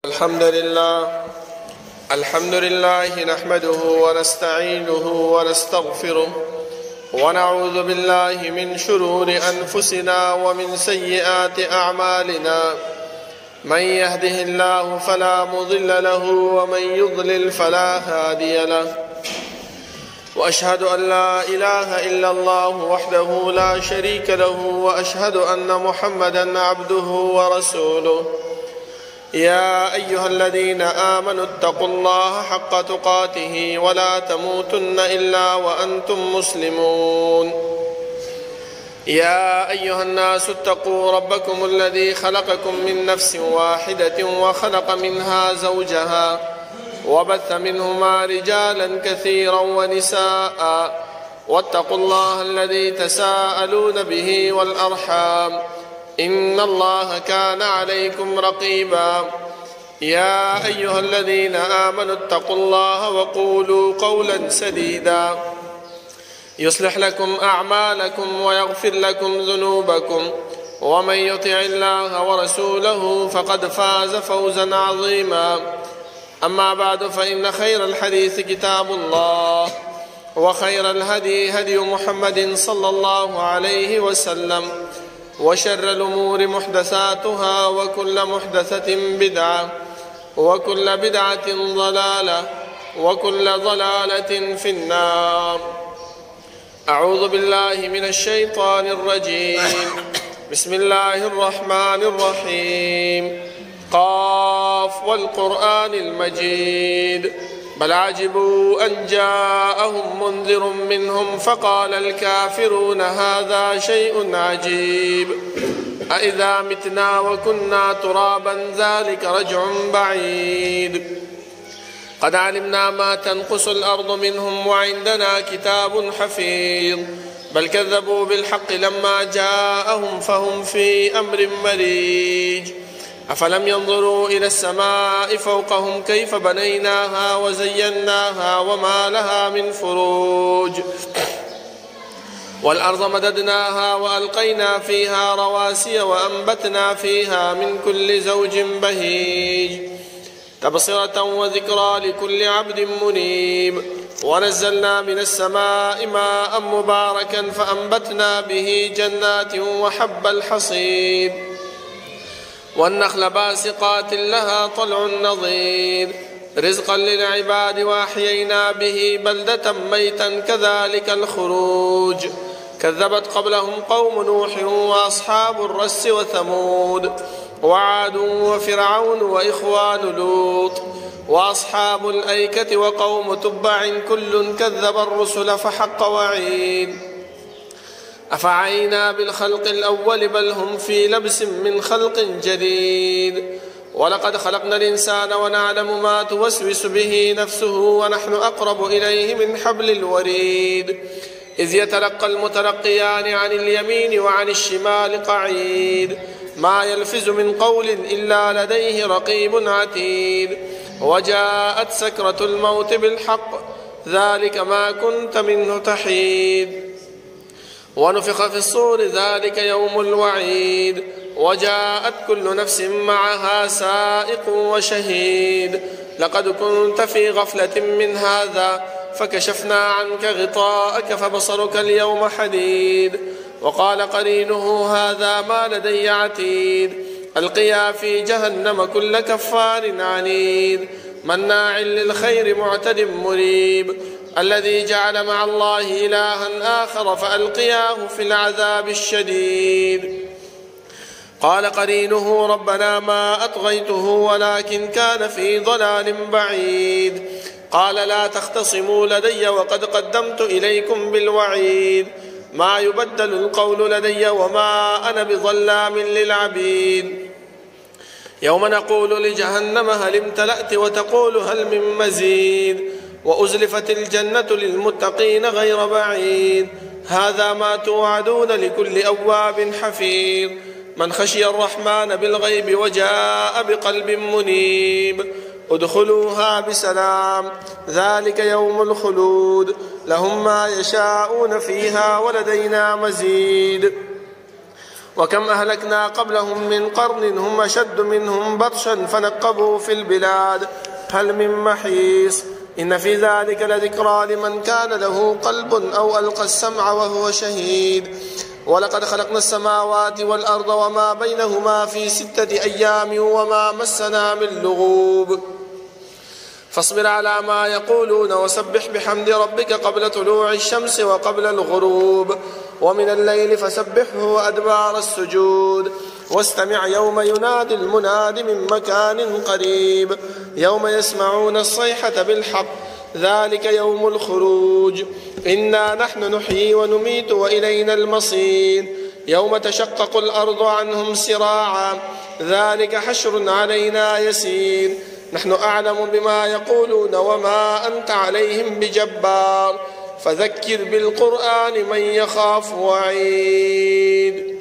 الحمد لله نحمده ونستعينه ونستغفره ونعوذ بالله من شرور أنفسنا ومن سيئات أعمالنا. من يهده الله فلا مضل له ومن يضلل فلا هادي له، وأشهد أن لا إله إلا الله وحده لا شريك له، وأشهد أن محمدا عبده ورسوله. يا أيها الذين آمنوا اتقوا الله حق تقاته ولا تموتن إلا وأنتم مسلمون. يا أيها الناس اتقوا ربكم الذي خلقكم من نفس واحدة وخلق منها زوجها وبث منهما رجالا كثيرا ونساء، واتقوا الله الذي تساءلون به والأرحام، إن الله كان عليكم رقيبا. يا أيها الذين آمنوا اتقوا الله وقولوا قولا سديدا يصلح لكم أعمالكم ويغفر لكم ذنوبكم، ومن يطع الله ورسوله فقد فاز فوزا عظيما. أما بعد، فإن خير الحديث كتاب الله، وخير الهدي هدي محمد صلى الله عليه وسلم، وشر الأمور محدثاتها، وكل محدثة بدعة، وكل بدعة ضلالة، وكل ضلالة في النار. أعوذ بالله من الشيطان الرجيم. بسم الله الرحمن الرحيم. قاف والقرآن المجيد. بل عجبوا أن جاءهم منذر منهم فقال الكافرون هذا شيء عجيب. أإذا متنا وكنا ترابا ذلك رجع بعيد. قد علمنا ما تنقص الأرض منهم وعندنا كتاب حفيظ. بل كذبوا بالحق لما جاءهم فهم في أمر مريج. أفلم ينظروا إلى السماء فوقهم كيف بنيناها وزيناها وما لها من فروج. والأرض مددناها وألقينا فيها رواسي وأنبتنا فيها من كل زوج بهيج، تبصرة وذكرى لكل عبد منيب. ونزلنا من السماء ماء مباركا فأنبتنا به جنات وحب الحصيد، والنخل باسقات لها طلع نضيد، رزقا للعباد. وأحيينا به بلدة ميتا كذلك الخروج. كذبت قبلهم قوم نوح وأصحاب الرس وثمود وعاد وفرعون وإخوان لوط وأصحاب الأيكة وقوم تبع كل كذب الرسل فحق وعيد. أفعينا بالخلق الأول بل هم في لبس من خلق جديد. ولقد خلقنا الإنسان ونعلم ما توسوس به نفسه ونحن أقرب إليه من حبل الوريد. إذ يتلقى المتلقيان عن اليمين وعن الشمال قعيد. ما يلفظ من قول إلا لديه رقيب عتيد. وجاءت سكرة الموت بالحق ذلك ما كنت منه تحيد. ونفخ في الصور ذلك يوم الوعيد. وجاءت كل نفس معها سائق وشهيد. لقد كنت في غفلة من هذا فكشفنا عنك غطاءك فبصرك اليوم حديد. وقال قرينه هذا ما لدي عتيد. ألقيا في جهنم كل كفار عنيد مناع للخير معتد مريب. الذي جعل مع الله إلها آخر فألقياه في العذاب الشديد. قال قرينه ربنا ما أطغيته ولكن كان في ضلال بعيد. قال لا تختصموا لدي وقد قدمت إليكم بالوعيد. ما يبدل القول لدي وما أنا بظلام للعبيد. يوم نقول لجهنم هل امتلأت وتقول هل من مزيد. وأزلفت الجنة للمتقين غير بعيد. هذا ما توعدون لكل أواب حفيظ. من خشي الرحمن بالغيب وجاء بقلب منيب. ادخلوها بسلام ذلك يوم الخلود. لهم ما يشاءون فيها ولدينا مزيد. وكم أهلكنا قبلهم من قرن هم أشد منهم بطشا فنقبوا في البلاد هل من محيص إن في ذلك لذكرى لمن كان له قلب أو ألقى السمع وهو شهيد ولقد خلقنا السماوات والأرض وما بينهما في 6 أيام وما مسنا من لغوب فاصبر على ما يقولون وسبح بحمد ربك قبل طلوع الشمس وقبل الغروب ومن الليل فسبحه وأدبار السجود واستمع يوم ينادي المناد من مكان قريب يوم يسمعون الصيحة بالحق ذلك يوم الخروج إنا نحن نحيي ونميت وإلينا المصير يوم تشقق الأرض عنهم سراعا ذلك حشر علينا يسير نحن أعلم بما يقولون وما أنت عليهم بجبار فذكر بالقرآن من يخاف وعيد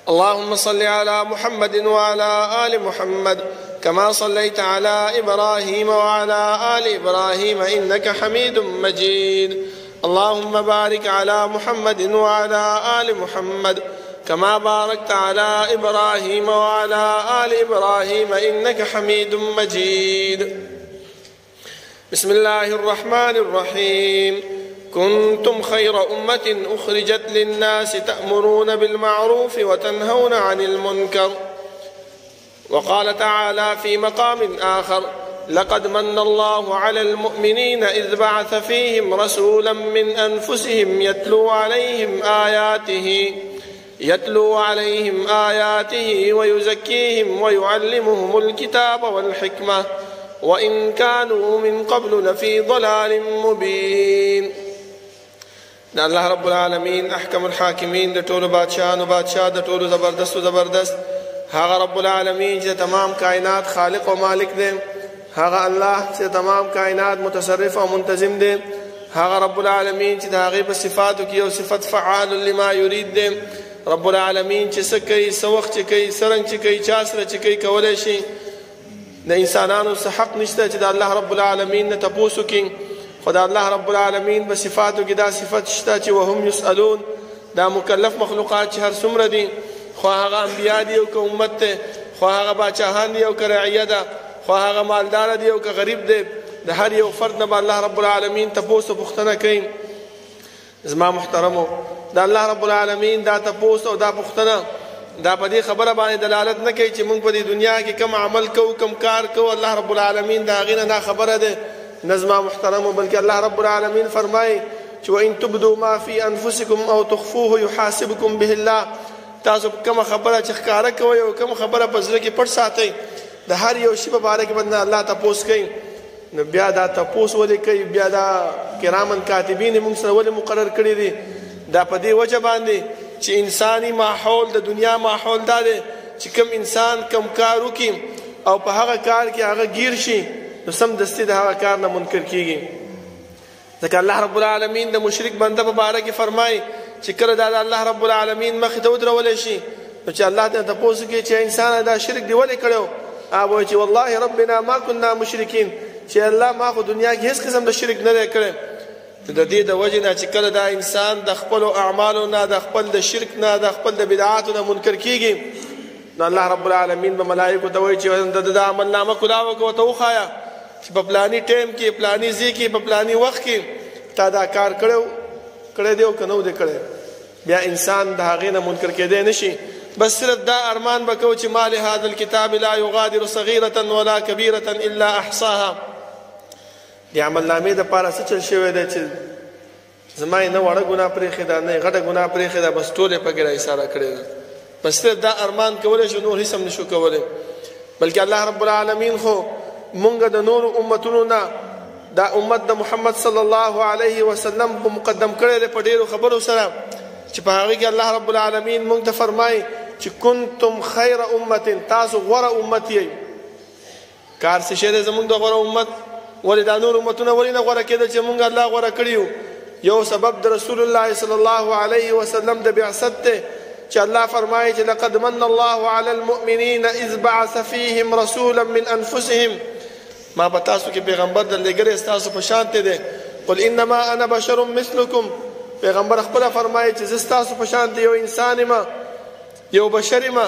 اللهم صل على محمد وعلى آل محمد كما صليت على إبراهيم وعلى آل إبراهيم إنك حميد مجيد اللهم بارك على محمد وعلى آل محمد كما باركت على إبراهيم وعلى آل إبراهيم إنك حميد مجيد بسم الله الرحمن الرحيم كنتم خير أمة أخرجت للناس تأمرون بالمعروف وتنهون عن المنكر وقال تعالى في مقام آخر لقد من الله على المؤمنين إذ بعث فيهم رسولا من أنفسهم يتلو عليهم آياته ويزكيهم ويعلمهم الكتاب والحكمة وإن كانوا من قبل لفي ضلال مبين دا الله رب العالمين أحكم الحاكمين دا طول بادشاہ دا طول زبردست هاغا رب العالمين جدا تمام کائنات خالق و مالک دے هاغا الله جدا تمام کائنات متصرف و منتظم دے هاغا رب العالمين جدا غیب صفاتو کی و صفت فعال لما يريد دے رب العالمین چې سکی سوخ چې کوي سرنګ چې کوي چاسره چې کوي کولای شي د انسانانو څخه حق نشته چې د الله رب العالمین نه تاسو کې خدای الله رب العالمین په صفاتو کې دا صفت شته چې وهم يسألون دا مکلف مخلوقات چې هر څومره دي خو هغه انبیا دي او که امت ته خو هغه باچاهان دي او که رعیه ده خو هغه مالدار دي او که غریب دي د هر یو فرد نه الله رب العالمین تاسو پوښتنه کوي زما محترمو دا الله رب العالمین دا تپوس او دا پختنه دا په دې خبره باندې دلالت نه کوي چې موږ په دې دنیا کې کم عمل کوو کم کار کوو الله رب العالمین دا غینه نه خبره ده نظم محترم بلکې الله رب العالمین فرمایي چې وان تبدوا ما في انفسكم او تخفوه يحاسبكم به الله تاسو کوم خبره چې ښکارا کوي او کوم خبره په ځل کې پټ ساتي د هر یو شی په باره کې باندې الله تپوس کوي نو بیا دا تپوس ولې کوي بیا دا کرامن کاتبین موږ سره ولې مقرر کړی دي دا په دې وجه باندې چې انساني ماحول د دنیا ماحول دا دی چې کم انسان کم کار وکړي او په هغه کار کې هغه گیر شي نو سم دستي د هغه کار نه منکر کیږي ځکه الله رب العالمین د مشرک بنده په باره کې فرمایي چې کله دا الله رب العالمین مخې ته ودرول شي نو چې الله ته تاسو کې چې انسان دا شرک دی ولې کړو هغه چې والله ربنا ما كنا مشرکین چې الله ما خو دنیا کې هیڅ قسم د شرک نه دی کړی د دې د وجه نه چې کله دا انسان د خپل اعمالو نه د خپل د شرک نه د خپل د بدعاتو نه منکر کیږي نو الله رب العالمین به ملائکه ته وایي چې د عمل نامه کلاوه کو ته وخایا چې په پلاني ټیم کې پلاني ځای کې په پلاني وخت کې تا دا کار کړی دی او که نه دی کړی بیا انسان د هغې نه منکر کېدی نشي بس صرف دا ارمان به کوو چې ما لهذا الكتاب لا يغادر صغیرة ولا کبیرة الا احصاها د عمل نامې دپاره څه چل شوی دی چې زما یې نه وړه ګناه پرېښې ده نه یې غټه ګناه پرېښې ده بس ټول یې پکې راایساره کړې ده بس صرف دا ارمان کولی شو نور هېڅ هم نشو کولی بلکې الله رب العالمین خو مونږ د نورو امتونو نه دا امت د محمد صلی الله علیه وسلم په مقدم کړی دی په ډېرو خبرو سره چې په هغې کې الله رب العالمین مونږ ته فرمایي چې کنتم خیر امت تاسو غوره امت یئ کار څه شی دی زموږ د غوره امت ولې دا نور امتونه ولې نه غوره کېدل چې مونږ الله غوره کړي یو سبب د رسول الله صلی الله علیه وسلم د بعثت دی چې الله فرمایي چې لقد من الله على المؤمنین اذ بعث فیهم رسولا من انفسهم ما په تاسو کې پیغمبر درلېږلی ستاسو په شانتې دی قل انما انا بشر مثلکم پیغمبر خپله فرمایي چې زه ستاسو په شانتې یو انسان یم یو بشر ما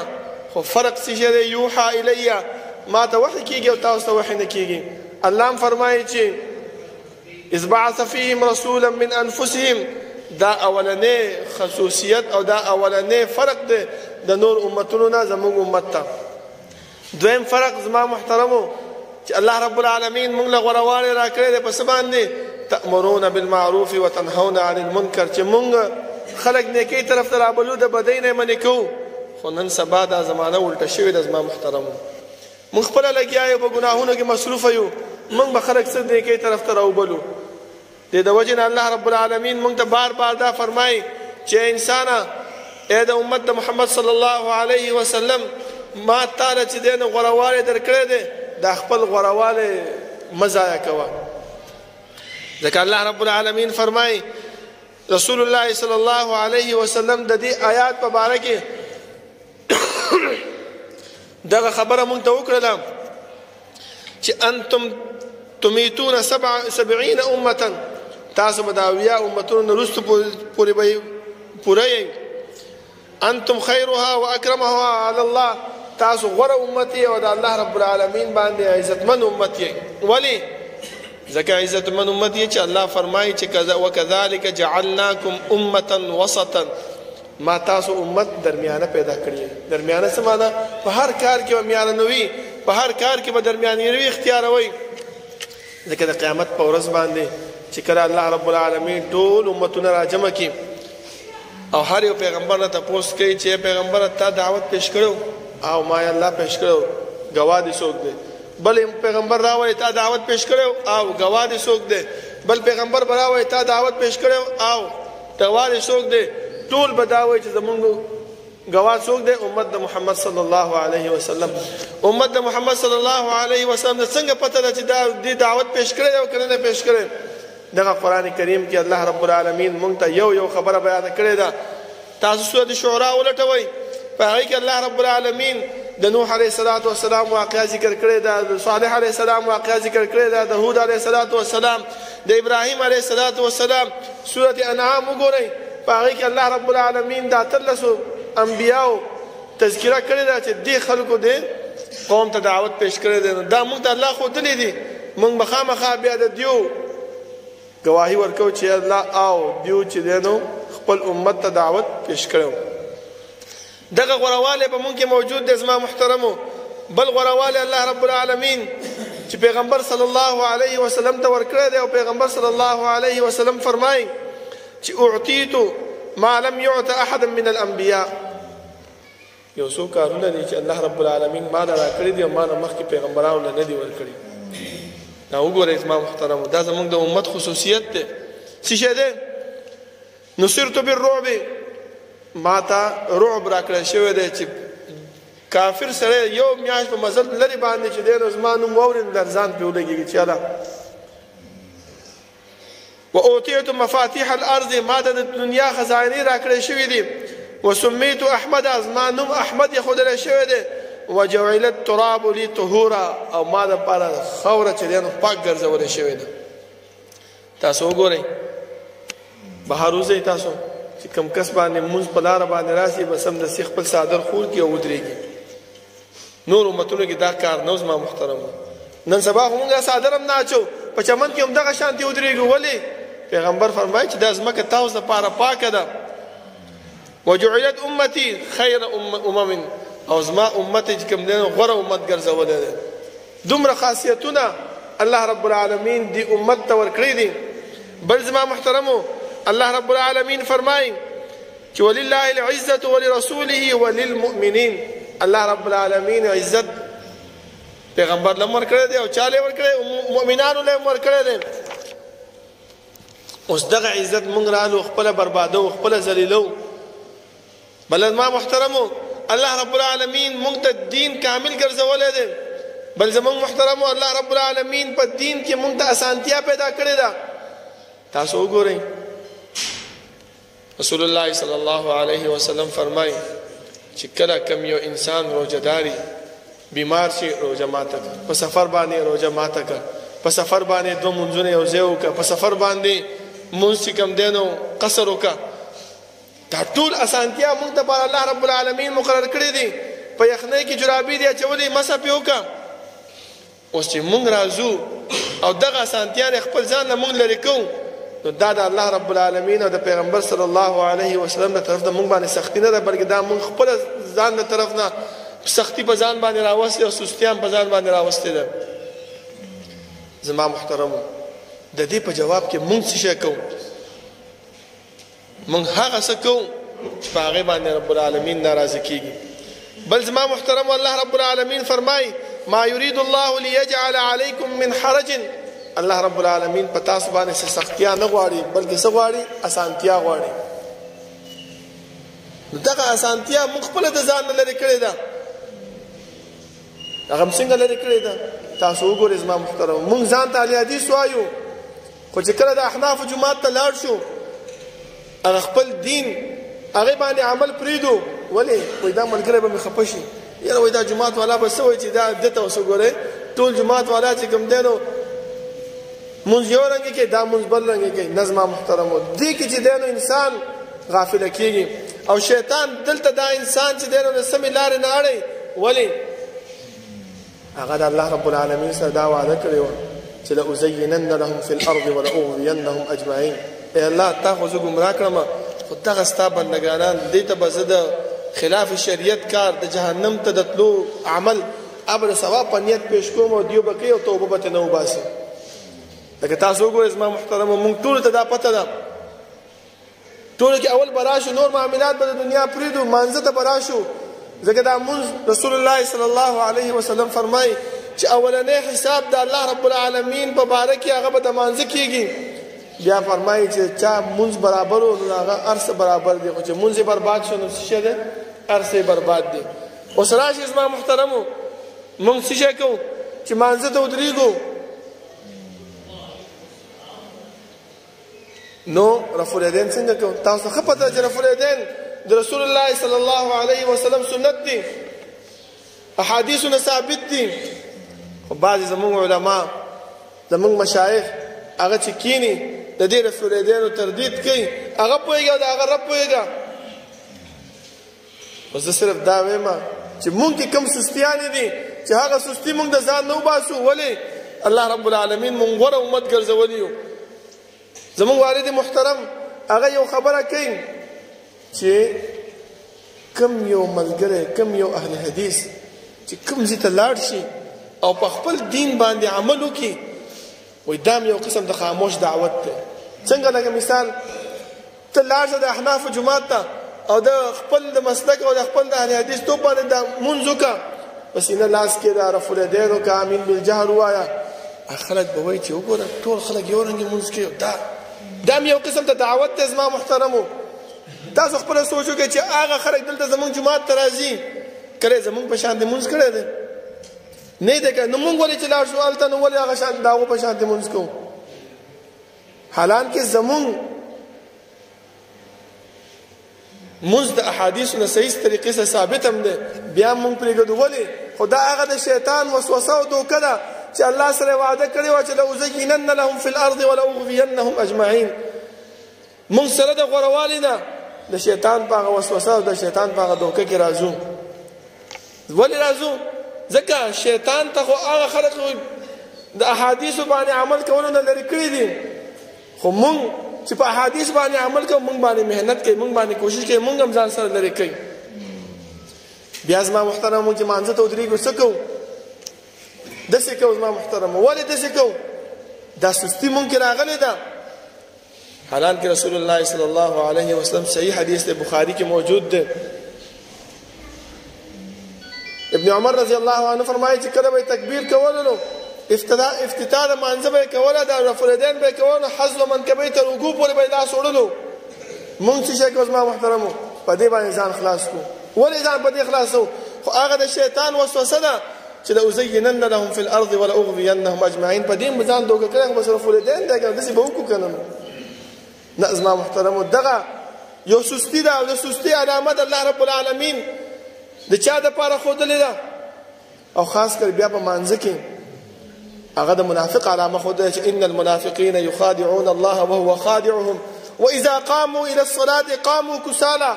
خو فرق څه شی دی یوحا الیه ما ته وحی کیږي او تاسو ته وحی نه کیږي الله هم فرمایي چې اذ بعث فيهم رسولا من انفسهم دا اولنې خصوصیت او دا اولنې فرق دی د نور امتونو نه زموږ امت ته دویم فرق زما محترمو چې الله رب العالمین موږ له غوړوالی راکړی دی په څه باندې تأمرون بالمعروف وتنهون عن المنکر چې موږ خلک نیکۍ طرف ته رابلو د بدۍ نه یې منې کوو خو نن سبا دا زمانه الټه شوې ده زما محترمو موږ خپله لګیا یو په ګناهونو کې مصروفه یو موږ به خلک څه نیکۍ طرف ته راوبلو د وجې نه الله رب العالمین موږ ته بار بار دا فرمایي چې انسانه ای د امت د محمد صلی الله علیه وسلم ما تاله چې دی نو غوړوالی درکړی دی دا خپل غوړوالی مه ضایع کوه ځکه الله رب العالمین فرمایي رسول الله صلی الله علیه وسلم د دې آیات په باره کې دغه خبره موږ ته وکړله چې انتم تمیتون 70 امتا تاسو به د اویا امتونو نه وروسته پورې به پوره یئ انتم خیرها واکرمها علی الله تاسو غوره امت یې او د الله رب العالمین باندې عزتمن امت یې ولې ځکه عزتمن امت یې چې الله فرمایي چې وکذلک جعلناکم امة وسطا ما تاسو امت درمیانه پیدا کړی درمیانه څه معنا په هر کار کې به میانه نه وي په هر کار کې به درمیانه روي اختیاروئ ځکه د قیامت په ورځ باندې چې کله الله رب العالمین ټول امتونه راجمع کړي او هر یو پیغمبر نه تپوس کوي چې پیغمبر تا دعوت پیش کړو او ما یې الله پیش کړو گواه دې څوک دی بل پیغمبر راوړی تا دعوت پیش کړو او گواه دې څوک دی بل پیغمبر به راوړی تا دعوت پیش کړو او گواه دې څوک دی ټول به دا وایي چې زمونږ گواه څوک دی امت د محمد صلی الله علیه وسلم امت د محمد صلی الله علیه وسلم څنګه پته ده چې دا دې دعوت پیش کړی او که نه پیش کړی دغه قرآن کریم کې الله رب العالمین مونږ ته یو خبره بیان کړې ده تاسو سورۃ شعراء ولټوئ په هغې کې الله رب العالمین د نوح علیه السلام واقعه ذکر کړې ده د صالح علیه السلام واقعه ذکر کړې ده د هود علیه السلام د ابراهیم علیه السلام سورۃ انعام وګورئ په هغې کې الله رب العالمین د 13 انبیاو تذکره کړې ده چې دې خلکو دې قوم ته دعوت پیش کړی دی دا مونږ ته الله ښودلی دي مونږ به خامخا بیا د دیو گواهی ورکو چې الله او دیو چې دی نو خپل امت ته دعوت پیش کړو دغه غوروالی په مونږ کې موجود دی زما محترمو بل غوروالی الله رب العالمین چې پیغمبر صلی الله علیه وسلم ته ورکړی دی او پیغمبر صلی الله علیه وسلم فرمایي چې اعطیتو ما لم يعط احد من الانبیاء یو څو کارونه دي چې الله رب العالمین ما نه راکړي دي او ما نه مخکې پیغمبرانو نه دي ورکړي دا وګورئ زما محترمو دا زموږ د امت خصوصیت دی څه شی دی نصرت بالرعب ما ته رعب راکړی شوی دی چې کافر سره یو میاشت په مزل لرې باندې چې دی نو زما نوم واوري لرزان پرې ولګېږي چې الله واوتیت مفاتیح الارض ما ته د دنیا خزانې راکړی شوي دي وسمیت احمد زما نوم احمد یې ښودلی شوی دی وجعل التراب لي طهورا او ما د پاره خوره چې دی نو پاک ګرځولی شوی ده تاسو وګورئ بهر وځئ تاسو چې کم کس باندې مونځ په لاره باندې راسي به سمدستي خپل څادر خور کړي او ودرېږي نور امتونو کې دا کار نه زما محترمو نن سبا خو مونږ څادر هم نه اچو په چمن کې هم دغه شانتې ودرېږو ولې پیغمبر فرمایي چې دا ځمکه تاسو لپاره پاکه ده وجعلت امتي خیر امم او زما امت چې کوم دی غوره امت ګرځولی دی دومره خاصیتونه الله رب العالمین دی امت ته ورکړي دي بل زما محترمو الله رب العالمین فرمایي چې ولله العزة ولرسوله وللمؤمنین الله رب العالمین عزت پیغمبر لم ورکړی دی او چاله ورکړی مؤمنانو له ورکړی دی اوس دغه عزت مونږ رالو خپل بربادو خپل ذلیلو بل ما محترمو الله رب العالمین مونږ ته دین کامل ګرځولی دی بل زمونږ محترمو الله رب العالمین په دین کې مونږ ته اسانتیا پیدا کړې ده تاسو وګورئ رسول الله صلی الله علیه وسلم فرمایي چې کله کم یو انسان روزهداري بیمار شي روزه ماته په سفر باندې روزه ماته کا په سفر باندې دو منځونه یو ځای وکړه په سفر باندې مونځ چې کم دی نو قصر وکړه دا ټول اسانتیا موږ ته پر الله رب العالمین مقرر کړی دي. په یخنۍ کې جرابې دي اچولې مسه پې وکړه. اوس چې موږ راځو او دغه اسانتیانې خپل ځان نه موږ لرې کوو، نو دا د الله رب العالمین او د پیغمبر صلی الله علیه وسلم د طرف نه موږ باندې سختی نه ده، بلکې دا موږ خپله ځان د طرف نه سختی په ځان باندې راوستې او سستیان په ځان باندې راوستې ده. زما محترمو، د دې په جواب کې موږ څه شی کوو؟ موږ هغه څه کوو چې په هغې باندې رب العالمین ناراضه کېږي. بل زما محترمو، الله رب العالمین فرمایي ما یرید الله لیجعل علیکم من حرج. الله رب العالمین په تاسو باندې څه سختیا نه غواړي، بلکې څه غواړي؟ اسانتیا غواړي. نو دغه اسانتیا موږ خپله د ځان نه لرې کړې ده. هغه هم څنګه لرې کړې ده؟ تاسو وګورئ زما محترم، موږ ځان ته اهل حدیث وایو، خو چې کله د احنافو جومات ته لاړ شو، هغه خپل دین هغې باندې عمل پرېږدو. ولې؟ وایي دا ملګری به مې خفه شي، یاره وایي دا جومات والا به څه وایي چې دا ده ته اوس وګورئ ټول جومات والا چې کوم دی نو مونځ یو رنګې کوي، دا مونځ بل رنګې کوي. نه زما محترمو، دې کې چې دی نو انسان غافله کېږي او شیطان دلته دا انسان چې دی نو د سمې لارې نه اړوي. ولې؟ هغه د الله رب العالمین سره دا وعده کړې وه چې لأزینن لهم فی الارض ولأغوینهم اجمعین. ای الله تا خو زه ګمراه کړم، خو دغه ستا بندګانان دې ته به زه د خلاف شریعت کار د جهنم ته د تلو عمل ابر ثواب په نیت پیش کوم او دیو به کوي او توبه به ترې نه وباسي. لکه تاسو وګورئ زما محترمو، موږ ټولو ته دا پته ده، ټولو کې اول به راشو، نور معاملات به د دنیا پرېږدو، مانځه ته به راشو. ځکه دا مونځ رسول الله صلی الله علیه وسلم فرمایي چې اولنی حساب د الله رب العالمین په باره کې هغه به د مانځه کېږي. بیا فرمایي چې چا مونځ برابر و نو هغه هر څه برابر دی، خو چې مونځ یې برباد شو نو څه شی دی؟ هر څه یې برباد دی. اوس راشئ زما محترمو، موږ څه شی کوو چې مانځه ته ودرېږو؟ نو رفع الیدین څنګه کوو؟ تاسو ښه پته چې رفع الیدین د رسول الله صلی الله علیه وسلم سنت دی، احادیثونه ثابت دي. خو بعضې زموږ علما، زموږ مشایخ هغه چې کینی د دې رفع الیدینو تردید کوي، هغه پوهېږي او د هغه رب پوهېږه. خو زه صرف دا وایم چې مونږ کې کوم سستیانې دي چې هغه سستي مونږ د ځان نه وباسو. ولې؟ الله رب العالمین مونږ غوره امت ګرځولی یو. زموږ والد محترم هغه یو خبره کوي چې کم یو ملګری، کم یو اهل حدیث چې کوم ځای ته لاړ شي او په خپل دین باندې عمل وکړي، وایي دا یو قسم د خاموش دعوت دی. څنګه؟ لکه مثال ته لاړ شه د احنافو جومات ته او د خپل د مسلک او د خپل د اهل حدیث توپ باندې د مونځ وکړه، په سینه لاس کې د رفع الیدین وکړه، امین بالجهر ووایه. خلک به وایي چې وګوره ټول خلک یو رنګې مونځ کوي. دا یو قسم ته دعوت دی. زما محترمو، تاسو خپله سوچ وکړئ چې هغه خلک دلته زموږ جومات ته راځي، کله زموږ په شان دې مونځ کړی دی؟ نه دی کړی. نو مونږ ولې چې لاړ شو هلته، نو ولې هغه شان د هغو په شان دې مونځ کوو؟ حالانکې زموږ مونځ د احادیثو نه صحیح طریقې سره ثابت هم دی، بیا هم مونږ پرېږدو. ولې؟ خو دا هغه د شیطان وسوسه او دوکه ده چې الله سره وعده کړې وه چې لأزینن لهم فی الارض ولأغوینهم اجمعین. مونږ سره د غوروالي نه د شیطان په هغه وسوسه او د شیطان په هغه دوکه کې راځو. ولې راځو؟ ځکه شیطان ته خو هغه خلک د احادیثو باندې عمل کولو نه لرې کړي دي، خو مونږ چې په احادیث باندې عمل کوو، مونږ باندې محنت کوي، مونږ باندې کوشش کوي، مونږ هم ځان سره لرې کوي. بیا زما محترم، مونږ چې مانځه ته ودرېږو څه کوو؟ داسې کوو زما محترم. ولې داسې کوو؟ دا سستي مونږ کې راغلې ده. حالانکې رسول الله صلی الله علیه وسلم صحیح حدیث دی، بخاری کې موجود دی. ابن عمر رضی الله عنه فرمایي چې کله به تکبیر کولو نو افتتاح د مانځه به یې کوله، د رفع الیدین به یې کوله، حذو منکبۍ تر اوږو پورې به یې لاس وړلو. مونږ څه شی کوو زما محترمو؟ په دې باندې ځان خلاص کړو. ولې ځان په دې خلاصو؟ خو هغه د شیطان وسوسه ده چې لأزینن لهم فی الارض ولأغوینهم اجمعین. په دې مې ځان دوکه کړی، خو بس رفع الیدین دی، که داسې به وکړو که نه؟ نه زما محترمو، دغه یو سستی ده او د سستی علامه د الله رب العالمین د چا دپاره ښودلې ده؟ او خاص کر بیا په مانځه کې هغه د منافق علامه ښودلې چې ان المنافقین یخادعون الله وهو خادعهم واذا قاموا الى الصلاه قاموا كسالى.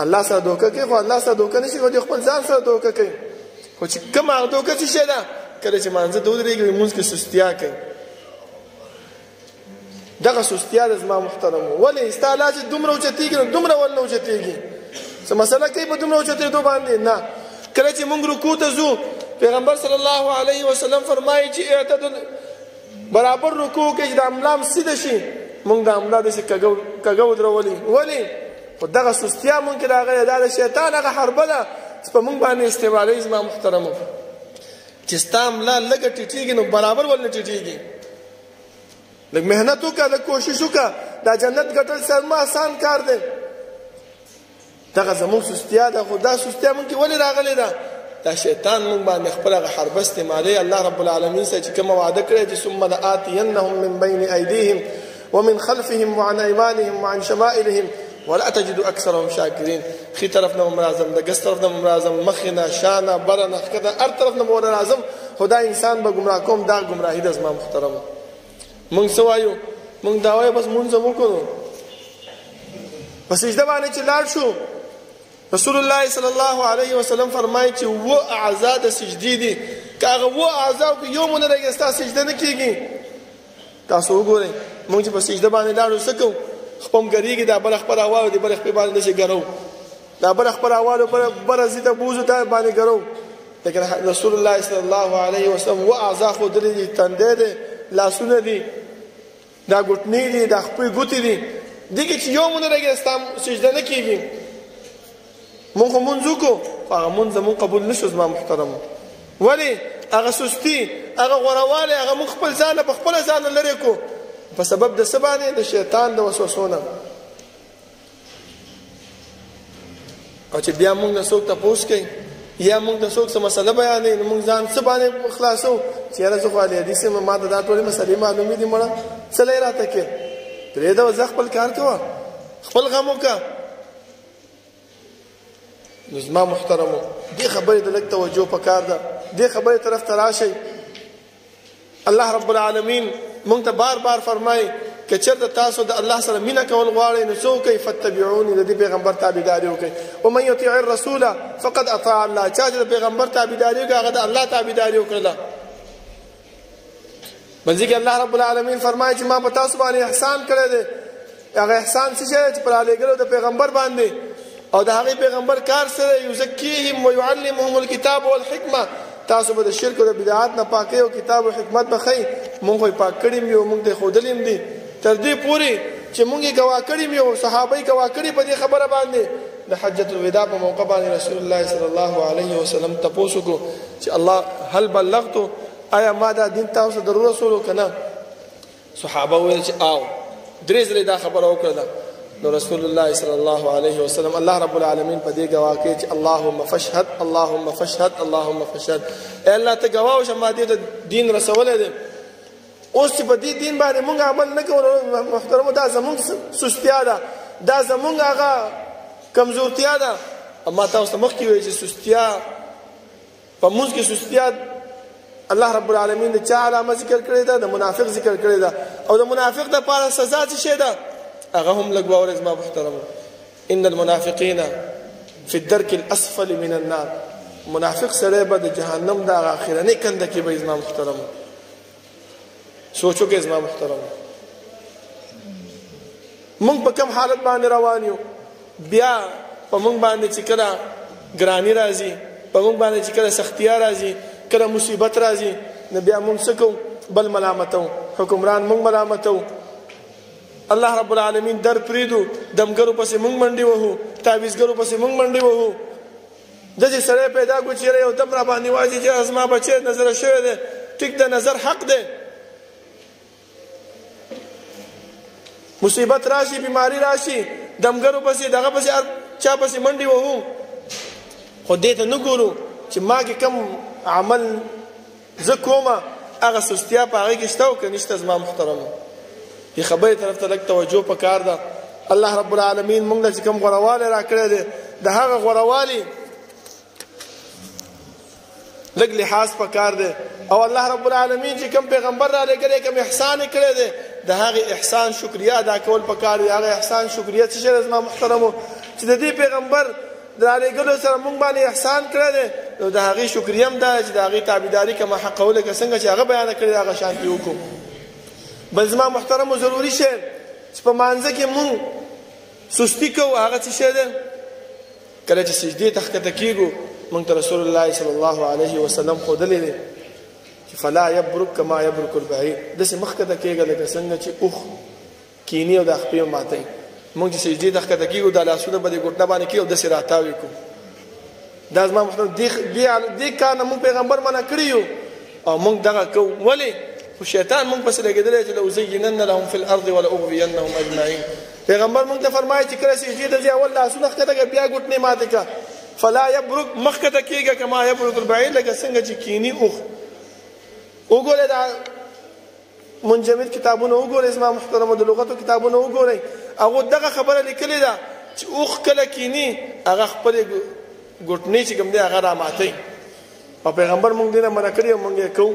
الله سره دوکه کوي خو الله سره دوکه نشي کوي، خپل ځان سره دوکه کوي. خو چې کوم هغه دوکه څه شي ده، کله چې مانځه ته ودرېږي لمونځ کې سستیا کوي. دغه سستیا د زما محترم ولې ستا لا چې دومره اوچتېږي نو دومره ولې نه اوچتېږي؟ څه مسله کوي په دومره اوچتېدو باندې؟ نه. کله چې موږ رکوع ته ځو پیغمبر صلی الله علیه وسلم فرمایي چې اعتدل، برابر رکوع کې چې د املا سیده شي، موږ د املا داسې کږه ودرولي. ولې؟ خو دغه سستیا موږ کې راغلې، دا د شیطان هغه حربه ده چې په موږ باندې استعمالوي. زما محترمو چې ستا املا لږه ټیټېږي نو برابر ولې نه ټیټېږي؟ لږ محنت وکړه، لږ کوشش وکړه، دا جنت ګټل سرما آسان کار دی. دغه زموږ سستیا ده. خو دا سستیا موږ کې ولې راغلې ده؟ دا شیطان موږ باندې خپل هغه حربه استعمالوي. الله رب العالمین سره چې کومه وعده کړې چې ثم لآتینهم من بین ایدیهم ومن خلفهم وعن ایمانهم وعن شمائلهم ولا تجد اکثرهم شاکرین. خي طرف نه مرازم، د ګس طرف نه مرازم، مخینه شانه برنه کده هر طرف نه مور راځم. خدای انسان به گمراه کوم. دا گمراهی د زما محترم. موږ سوایو موږ دا وایو بس مونږ مو کوو په سجده باندې چې لاړ شو. رسول الله صلی الله علیه وسلم فرمایي چې و اعضاء د سجدي دي، که هغه و اعضاء کې یو مونږ راګي ستا سجده نه کیږي. تاسو وګورئ موږ چې په سجده باندې لاړو څه کوو؟ خپم ګریږي، دا بل خبر اواو دی، بل خپل باندې شي ګرو، دا بل خبر اواو بل زیته بوزو ته باندې ګرو. لیکن رسول الله صلی الله علیه وسلم و اعضاء خو درې تندې دي، لاسونه دي، دا ګټنی دي، دا خپل ګوتې دي، دغه چې یو مونږ راګي ستا سجده نه کیږي. مونږ مونږ کو هغه مونږ مونږ قبول نشو. زما محترم ولی هغه سستی، هغه غورواله، هغه مونږ خپل ځان په خپل ځان لري کو په سبب د سبانه د شیطان د وسوسونه. او چې بیا مونږ نه څوک تاسو کوي یا مونږ د څوک څه مسله بیانې نو مونږ ځان څه باندې خلاصو چې یاره زه خو علي حدیث ما ته دا ټولې مسلې معلومې دي مړه څه لای راته کې پرېږده زه خپل کار کوه خپل غم وکړه. نو زما محترمو دې خبرې ته لږ توجه پکار ده، دې خبرې طرف ته راشئ. الله رب العالمین مونږ ته بار بار فرمایي که چېرته تاسو د الله سره مینه کول غواړئ نو څه وکئ؟ فاتبعوني، د دې پیغمبر تابعداري وکئ. ومن یطیع الرسول فقد اطاع الله، چا چې د پیغمبر تابعداري وکړه هغه د الله تابعداري وکړله. بل ځای کې الله رب العالمین فرمایي چې ما په تاسو باندې احسان کړی دی. هغه احسان څه شی دی؟ چې په رالیږلو د پیغمبر باندې او د هغې پیغمبر کار سره یزکیهم ویعلمهم الکتاب والحکمه، تاسو به د شرک او د بدعات نه پاکۍ او کتاب او حکمت به ښیي. مونږ خو یې پاک کړي م یو، مونږ ته یې ښودلي م دي تر دې پورې چې مونږ یې ګواه کړي م یو، صحابه یې ګواه کړي په دې خبره باندې. د حجة الوداع په موقع باندې رسول الله صلی الله علیه وسلم تپوس وکړو چې الله هل بلغتو، آیا ما دا دین تاسو در رسولو که نه؟ صحابه وویل چې آو. درې ځلې دا خبره وکړله. نو رسول الله صلی الله علیه وسلم الله رب العالمین په دې ګواه کوي چې اللهم فاشهد اللهم فاشهد اللهم فاشهد. ای الله ته ګواه وشه ما دې ته دین رسولی دی. اوس چې په دې دین باندې مونږ عمل نه کوو محترمو دا زمونږ سستیا ده، دا زمونږ هغه کمزورتیا ده. اما تاسو ته مخکې وایي چې سستیا په مونځ کې سستیا الله رب العالمین د چا علامه ذکر کړې ده؟ د منافق ذکر کړې ده. او د منافق دپاره سزا څه شی ده؟ هغه هم لږ واورئ زما محترمو. ان المنافقین فی الدرک الاسفل من النار، منافق سړی به د جهنم د هغه اخرنۍ کنده کې به زما محترمو. سوچ وکړئ زما محترمو موږ په کوم حالت باندې روان یو. بیا په موږ باندې چې کله ګراني راځي، په موږ باندې چې کله سختیا راځي، کله مصیبت راځي، نو بیا موږ څه کوو؟ بل ملامتو، حکمران موږ ملامتو، الله رب العالمین در پریدو، دمګرو پسې موږ منډې وهو، تعویذګرو پسې موږ منډې وهو. داسې سړی پیدا کړو چې یو دم را باندې واځي چې زما بچی نظره شوی دی، ټیک ده نظر حق دی. مصیبت راشي، بیماری راشي، دمګرو پسې دغه پسې چا پسې منډې وهو. خو دې ته نه ګورو چې ما کې کم عمل زه کومه، هغه سستیا په هغې کې شته او که نشته. زما محترمو دې خبرې طرف ته لږ توجه پکار ده. الله رب العالمین موږ له چې کوم غورووالی را کړی دی د هغه غوروالي لږ لحاظ پکار دی. او الله رب العالمین چې کوم پیغمبر را لېږلی کوم احسان یې کړی دی د هغې احسان شکریه ادا کول پکار دی. هغه احسان شکریه څه شی دی زما محترمو؟ چې د دې پیغمبر د رالېږلو سره موږ باندې احسان کړی دی، نو د هغې شکریه هم دا چې د هغې تابعداري که حقه ولکه څنګه چې هغه بیانه کړې ده هغه شانتې وکړو. بل زما محترمو ضروري شی چې په مانځه کې موږ سستی کوو هغه څه شی دی؟ کله چې سجدې ته ښکته کېږو موږ ته رسول الله صلی الله علیه وسلم ښودلی دی چې فلا یبرک کما یبرک البعیر، داسې مخ ښکته کېږه لکه څنګه چې اوښ کیني او دا خپې ماتوي. موږ چې سجدې ته ښکته کېږو دا لاسونه به دې ګوټنه باندې کېږي او داسې راتاوې کړو. دا زما محترم دې کار نه موږ پیغمبر منع کړي یو او موږ دغه کوو. ولې؟ خو شیطان موږ پسې لګېدلی چې لأزینن لهم فی الارض ولأغوینهم اجمعین. پیغمبر موږ ته فرمایي چې کله سجدې ته ځې اول لاسونه ښکته کړه بیا ګوټنې ماتې کړه. فلا یبرک مخ ښکته کېږه کما یبرک البعیر، لکه څنګه چې کیني اوښ. وګورئ دا منجمد کتابونه وګورئ زما محترمو، د لغتو کتابونه وګورئ، هغو دغه خبره لیکلې ده چې اوښ کله کیني هغه خپلې ګوټنې چې کوم دی هغه راماتوي. او پیغمبر موږ دې نه منع کړي او موږ یې کوو.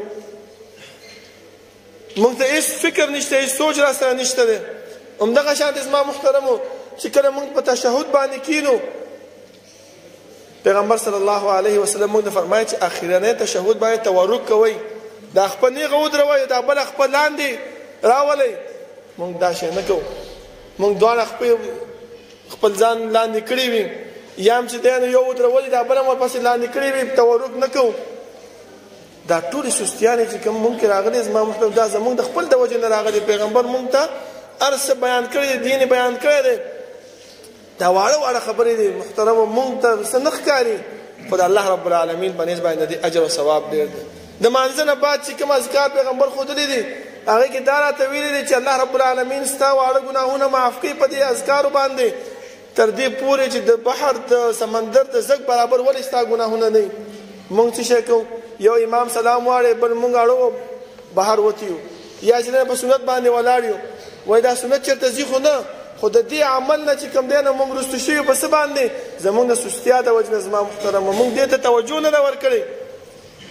موږ ته هېڅ فکر نشته، هېڅ سوچ را سره نشته دی. همدغه شانتې زما محترمو چې کله موږ په تشهد باندې کینو پیغمبر صلی الله علیه وسلم موږ ته فرمایي چې اخرنی تشهد باندې تورک کوئ، دا خپل نیغه ودروئ دا بله خپل لاندې راولئ. موږ دا شی نه کوو. موږ دواړه خپل ځان لاندې کړي وي، یا هم چې دی نو یو ودرولي دا بله هم ورپسې لاندې کړي وي، تورک نه کوو. دا ټولې سستیانې چې کوم موږ کې راغلي زما محترم دا زموږ د خپل د وجې نه راغلي. پیغمبر موږ ته هر څه بیان کړی دی، دین بیان کړی دی. دا واړه واړه خبرې دي محترمو، موږ ته څه نه ښکاري، خو د الله رب العالمین په نسبت باندې د دې اجر او ثواب ډېر دی. د مانځه نه بعد چې کوم اذکار پیغمبر ښودلي دي هغې کې دا راته ویلي دي چې الله رب العالمین ستا واړه ګناهونه معاف کړي په دې اذکارو باندې، تر دې پورې چې د بحر د سمندر د زګ برابر ولې ستا ګناهونه نه وي. موږ څه شی کوو؟ یو امام سلام واړی بل موږ اړو بهر وتي یو، یا چې په سنت باندې ولاړ یو. وایي دا سنت چېرته ځي خو نه، خو د دې عمل نه چې کوم دی نه موږ رستو شوي په څه باندې؟ زموږ د سستیا د وجې نه زما محترمه موږ دې ته توجه نه ده ورکړې،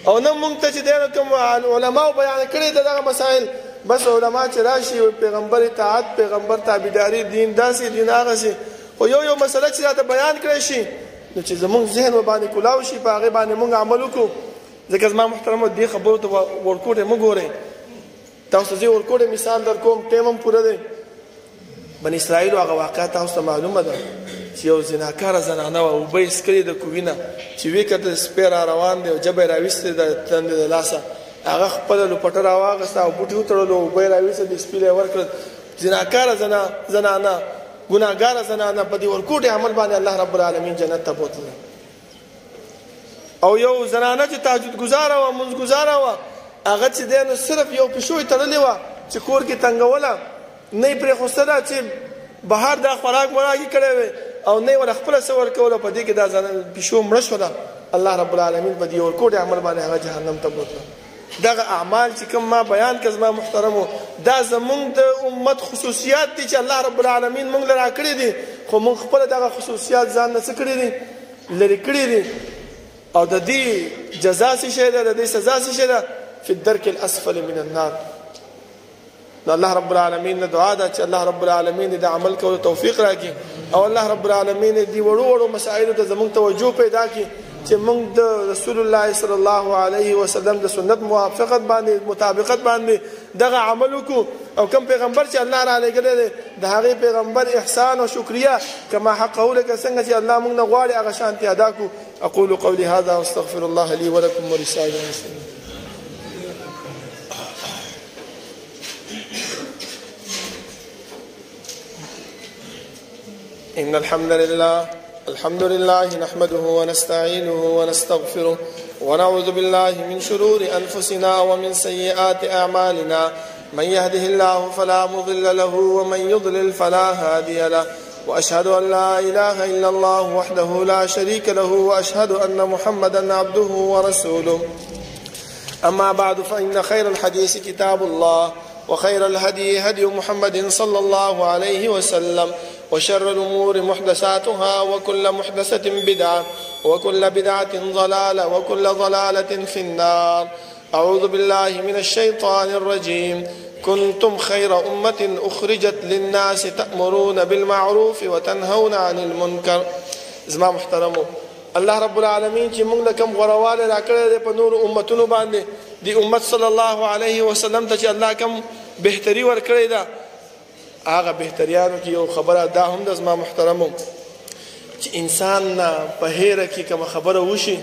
او نه موږ ته چې دی نو کوم علماو بیان کړي دغه مسایل. بس علما چې راشي پیغمبر اطاعت، پیغمبر تابعداري، دین داسې دین هغسې، خو یو مسله چې راته بیان کړی شي نو چې زموږ ذهن ورباندې کلاو شي په هغې باندې موږ عمل وکړو. ځکه زما محترمه دې خبرو ته ورکوټې مه ګورئ. تاسو ته زه ورکوټې مثال در کوم، ټیم هم پوره دی. بني اسرائیلو هغه واقعه تاسو ته معلومه ده چې یو زناکاره زنانه وه، اوبه یې څکلې د کوهي نه، چې ویې کتل سپی را روان دی او ژبه یې راویستې د تندې د لاسه. هغه خپله لوپټه راواغسته او بوټي وتړلو، اوبه یې راویسته، د سپي له یې ورکړل. زناکاره زنانه ګناهګاره زنانه په دې ورکوټې عمل باندې الله رب العالمین جنت ته بوتله. او یو زنانه چې تهجد ګزاره وه، مونځ ګزاره وه، هغه چې دی نو صرف یو پیشو یې تړلې وه چې کور کې تنګوله، نه یې پرېښوستله چې بهر دا خوراک وراک یې کړی وی، او نه یې ورله خپله څه ورکوله. په دې کې دا پیشو مړه شوله. الله رب العالمین په دې ورکوټې عمل باندې هغه جهنم ته بوتله. دغه اعمال چې کوم ما بیان کړ زما محترمو دا زمونږ د امت خصوصیات دي چې الله رب العالمین مونږ له راکړي دي، خو مونږ خپله دغه خصوصیات ځان نه څه کړي دي؟ لرې کړي دي. او د دې جزا څه شی ده؟ د دې سزا څه شی ده؟ فی الدرک الاسفل من النار. د الله رب العالمین نه دعا ده چې الله رب العالمین د عمل کولو توفیق راکړي، او الله رب العالمین دې وړو وړو مسایلو ته زمونږ توجه پیدا کړي چې موږ د رسول الله صلی الله علیه وسلم د سنت موافقت باندې مطابقت باندې دغه عمل وکړو، او کوم پیغمبر چې الله را لېږلی دی د هغې پیغمبر احسان او شکریه کما حقه لکه څنګه چې الله موږ نه غواړي هغه شانتې ادا کړو. اقول قولي هذا واستغفر الله لي ولكم ولسائر المسلمين. إن الحمد لله نحمده ونستعينه ونستغفره ونعوذ بالله من شرور أنفسنا ومن سيئات أعمالنا، من يهده الله فلا مضل له ومن يضلل فلا هادي له، وأشهد أن لا إله إلا الله وحده لا شريك له، وأشهد أن محمدا عبده ورسوله. أما بعد، فإن خير الحديث كتاب الله، وخير الهدي هدي محمد صلى الله عليه وسلم، وشر الأمور محدثاتها، وكل محدثة بدعة، وكل بدعة ضلالة، وكل ضلالة في النار. أعوذ بالله من الشيطان الرجيم. كنتم خير أمة أخرجت للناس تأمرون بالمعروف وتنهون عن المنكر. زما محترمو، الله رب العالمین چې موږ له کوم غورواله راکړی دی په نورو امتونو باندې، دی امت صلی الله علیه وسلم ته چې الله کوم بهتري ورکړې ده، هغه بهتریانو کې یو خبره دا هم ده زما محترمو چې انسان په هیره کې کوم خبره وشي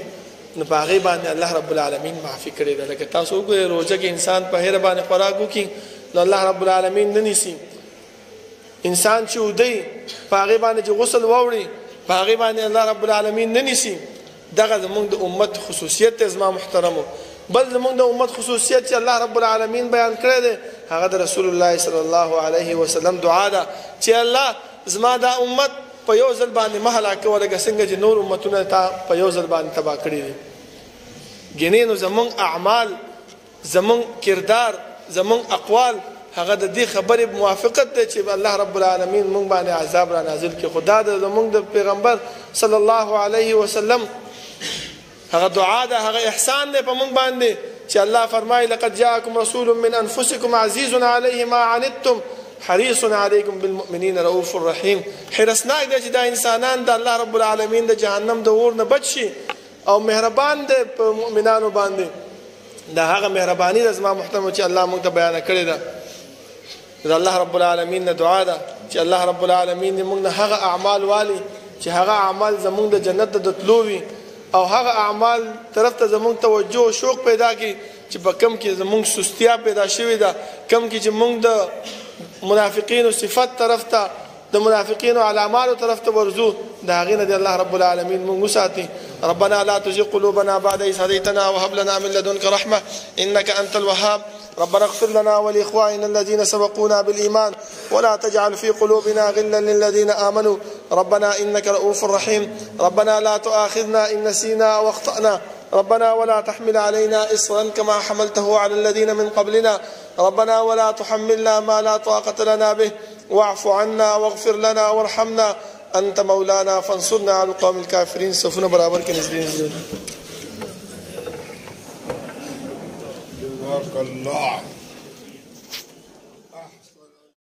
نو په هغې باندې الله رب العالمین معافي کړې ده. لکه تاسو وګورئ روژه کې انسان په هیره باندې خوراک وکړي نو الله رب العالمین نه نیسي. انسان چې ودی په هغې باندې چې غسل واوړي په هغې باندې الله رب العالمین نه نیسي. دغه زمونږ د امت خصوصیت دی زما محترمو. بل زمونږ د امت خصوصیت چې الله رب العالمین بیان کړی دی هغه د رسول الله صلی الله علیه وسلم دعا ده چې الله زما دا امت په یو ځل باندې مه هلاکوه لکه څنګه چې نور امتونه تا په یو ځل باندې تباه کړي دي. ګینې نو زمونږ اعمال، زمونږ کردار، زمونږ اقوال هغه د دې خبرې موافقت دی چې الله رب العالمین مونږ باندې عذاب را نازل کړي. خدا د زمونږ د پیغمبر صلی الله علیه وسلم هغه دعا ده، هغه احسان دی په مونږ باندې چې الله فرمایي لقد جاءكم رسول من انفسكم عزيز عليه ما عنتم حريص عليكم بالمؤمنين رؤوف رحيم. حرسناک دی چې دا انسانان د الله رب العالمین د جهنم د اور نه بچ شي او مهربان دی په مؤمنانو باندې. دا هغه مهرباني ده زما محترم چې الله موږ ته بیان کړې ده. د الله رب العالمین نه دعا ده چې الله رب العالمین دې موږ نه هغه اعمال والي چې هغه اعمال زموږ د جنت د تلو وي او هغه اعمال طرف ته زموږ توجه او شوق پیدا کړي چې په کم کې زموږ سستیا پیدا شوې ده، کم کې چې موږ د منافقینو صفت طرف ته، د منافقینو علاماتو طرف ته ورځو، د هغې نه دې الله رب العالمین موږ وساتي. ربنا لا تزغ قلوبنا بعد إذ هديتنا وهب لنا من لدنك رحمة إنك أنت الوهاب. ربنا اغفر لنا ولإخواننا الذين سبقونا بالإيمان ولا تجعل في قلوبنا غلا للذين آمنوا ربنا إنك رؤوف رحيم. ربنا لا تؤاخذنا إن نسينا أو أخطأنا ربنا ولا تحمل علينا إصرا كما حملته على الذين من قبلنا ربنا ولا تحملنا ما لا طاقة لنا به واعف عنا واغفر لنا وارحمنا أنت مولانا فانصرنا على القوم الكافرين. صفونا برابر کے نزدین. جزاك الله.